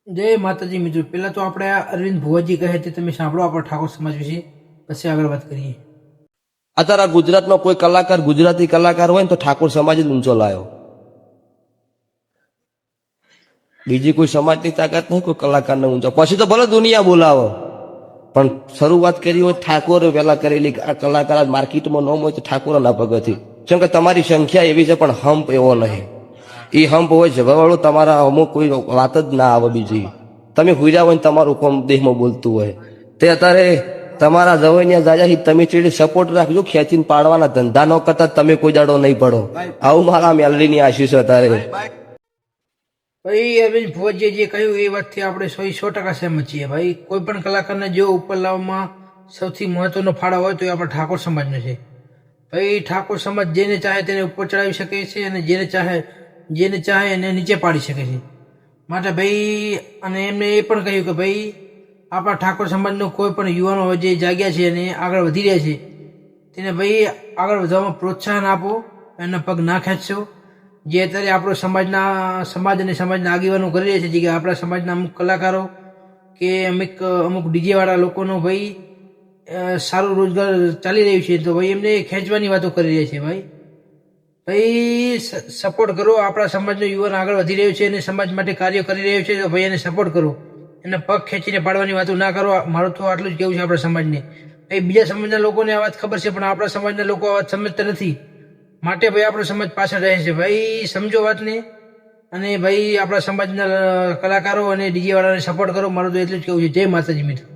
જય માતાજી મિત્રો, પહેલા તો આપણે આ અરવિંદ ભુવાજી કહે તે તમે સાંભળો આપણા ઠાકોર સમાજ વિશે, પછી આગળ વાત કરીએ. અત્યારે આ ગુજરાતમાં કોઈ કલાકાર ગુજરાતી કલાકાર હોય ને તો ઠાકોર સમાજ જ ઊંચો લાયો. બીજી કોઈ સમાજની તાકાત નહીં કોઈ કલાકારને ઊંચો. પછી તો ભલે દુનિયા બોલાવો, પણ શરૂઆત કરી હોય ઠાકોરે પહેલા કરેલી. આ કલાકાર માર્કેટમાં ન હોય તો ઠાકોરના પગથી. કેમ કે તમારી સંખ્યા એવી છે પણ હંપ એવો નહીં. એ હંપ હોય જગાવાળો તમારા અમુક કોઈ વાત જ ના આવે બીજી. તમે હુર્યા હોય ને તમારું કોમ દેહમાં બોલતું હોય તે અત્યારે તમારા જવૈયા જાજા તમે ચીડી સપોર્ટ રાખજો. ખેંચીને પાડવાના ધંધા ન કરતા તમે કોઈ દાડો નહીં પડો. આવું મારા મેલડીની આશીષ અત્યારે. ભાઈ અરવિંદ ભુવાજીએ જે કહ્યું એ વાતથી આપણે 100% સહેમત છીએ. ભાઈ કોઈ પણ કલાકારને જો ઉપર લાવવામાં સૌથી મહત્વનો ફાળો હોય તો એ આપણા ઠાકોર સમાજનો છે. ભાઈ ઠાકોર સમાજ જેને ચાહે તેને ઉપર ચડાવી શકે છે અને જેને ચાહે એને નીચે પાડી શકે છે. માટે ભાઈ અને એમને એ પણ કહ્યું કે ભાઈ આપણા ઠાકોર સમાજનો કોઈ પણ યુવાનો જે જાગ્યા છે અને આગળ વધી રહ્યા છે તેને ભાઈ આગળ વધવામાં પ્રોત્સાહન આપો, એના પગ ના ખેંચશો. જે અત્યારે આપણો સમાજ અને સમાજના આગેવાનો કરી રહ્યા છે, જે કે આપણા સમાજના અમુક કલાકારો કે અમુક ડીજેવાળા લોકોનો ભાઈ સારું રોજગાર ચાલી રહ્યું છે, તો ભાઈ એમને ખેંચવાની વાતો કરી રહ્યા છે. ભાઈ સપોર્ટ કરો. આપણા સમાજનો યુવાન આગળ વધી રહ્યો છે અને સમાજ માટે કાર્ય કરી રહ્યો છે, તો ભાઈ એને સપોર્ટ કરો. એને પગ ખેંચીને પાડવાની વાતો ના કરો. મારું તો આટલું જ કહેવું છે આપણા સમાજને. ભાઈ બીજા સમાજના લોકોને આ વાત ખબર છે, પણ આપણા સમાજના લોકો આ વાત સમજતા નથી. માટે ભાઈ આપણો સમાજ પાછળ રહે છે. ભાઈ સમજો વાતને અને ભાઈ આપણા સમાજના કલાકારો અને ડીજે વાળાને સપોર્ટ કરો. મારું તો એટલું જ કહેવું છે. જય માતાજી મિત્રો.